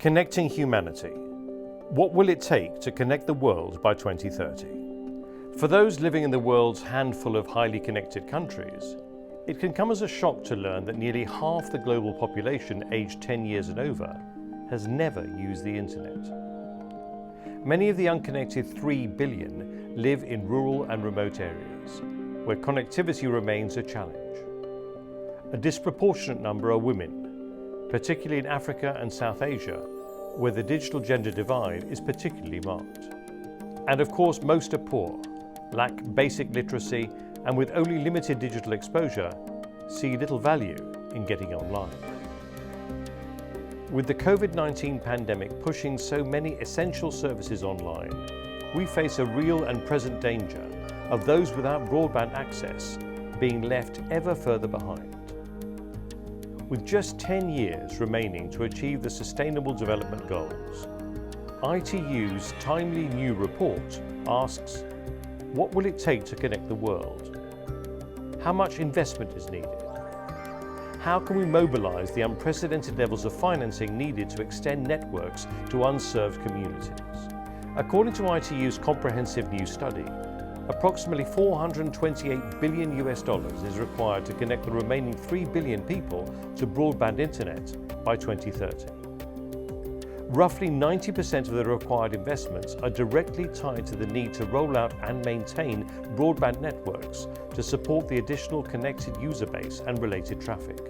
Connecting humanity. What will it take to connect the world by 2030? For those living in the world's handful of highly connected countries, it can come as a shock to learn that nearly half the global population aged 10 years and over has never used the internet. Many of the unconnected 3 billion live in rural and remote areas, where connectivity remains a challenge. A disproportionate number are women, particularly in Africa and South Asia, where the digital gender divide is particularly marked. And of course, most are poor, lack basic literacy, and with only limited digital exposure, see little value in getting online. With the COVID-19 pandemic pushing so many essential services online, we face a real and present danger of those without broadband access being left ever further behind. With just 10 years remaining to achieve the Sustainable Development Goals, ITU's timely new report asks, what will it take to connect the world? How much investment is needed? How can we mobilize the unprecedented levels of financing needed to extend networks to unserved communities? According to ITU's comprehensive new study, approximately $428 billion is required to connect the remaining 3 billion people to broadband internet by 2030. Roughly 90% of the required investments are directly tied to the need to roll out and maintain broadband networks to support the additional connected user base and related traffic.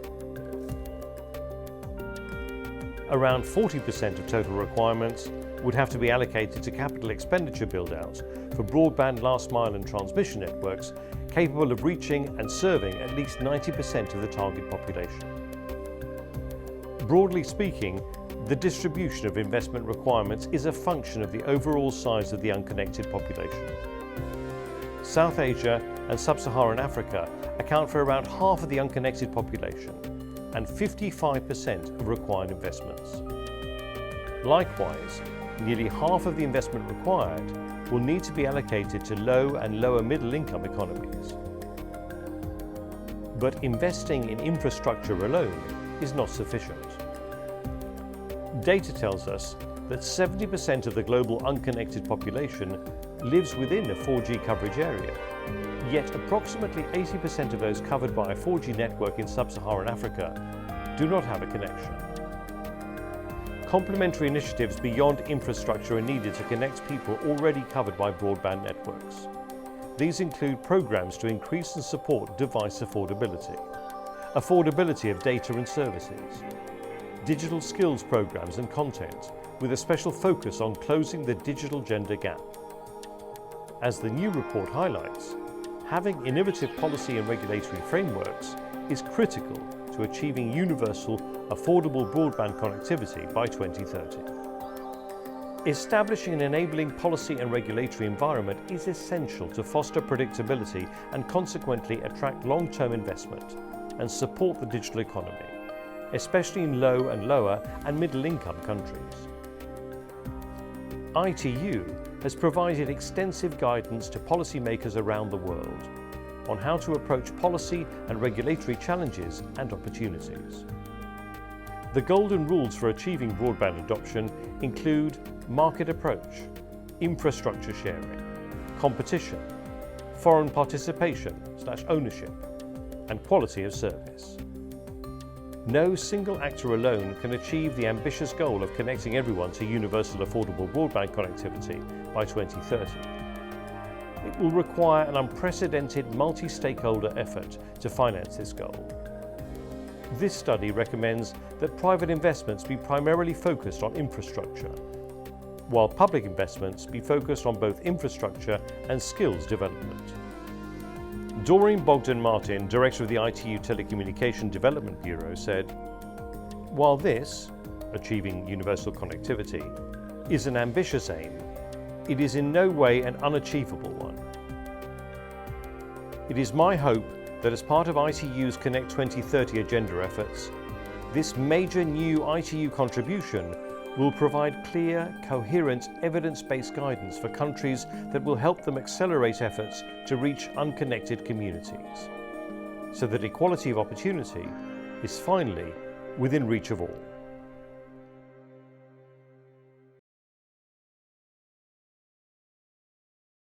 Around 40% of total requirements would have to be allocated to capital expenditure build-outs for broadband last mile and transmission networks capable of reaching and serving at least 90% of the target population. Broadly speaking, the distribution of investment requirements is a function of the overall size of the unconnected population. South Asia and Sub-Saharan Africa account for around half of the unconnected population and 55% of required investments. Likewise, nearly half of the investment required will need to be allocated to low and lower middle income economies. But investing in infrastructure alone is not sufficient. Data tells us that 70% of the global unconnected population lives within a 4G coverage area, yet approximately 80% of those covered by a 4G network in Sub-Saharan Africa do not have a connection. Complementary initiatives beyond infrastructure are needed to connect people already covered by broadband networks. These include programs to increase and support device affordability of data and services, digital skills programs and content with a special focus on closing the digital gender gap. As the new report highlights, having innovative policy and regulatory frameworks is critical to achieving universal, affordable broadband connectivity by 2030. Establishing an enabling policy and regulatory environment is essential to foster predictability and consequently attract long-term investment and support the digital economy, especially in low and lower and middle-income countries. ITU has provided extensive guidance to policymakers around the world on how to approach policy and regulatory challenges and opportunities. The golden rules for achieving broadband adoption include market approach, infrastructure sharing, competition, foreign participation/ownership, and quality of service. No single actor alone can achieve the ambitious goal of connecting everyone to universal affordable broadband connectivity by 2030. It will require an unprecedented multi-stakeholder effort to finance this goal. This study recommends that private investments be primarily focused on infrastructure, while public investments be focused on both infrastructure and skills development. Doreen Bogdan-Martin, director of the ITU Telecommunication Development Bureau, said, "While this, achieving universal connectivity, is an ambitious aim, it is in no way an unachievable one. It is my hope that as part of ITU's Connect 2030 agenda efforts, this major new ITU contribution will provide clear, coherent, evidence-based guidance for countries that will help them accelerate efforts to reach unconnected communities, so that equality of opportunity is finally within reach of all."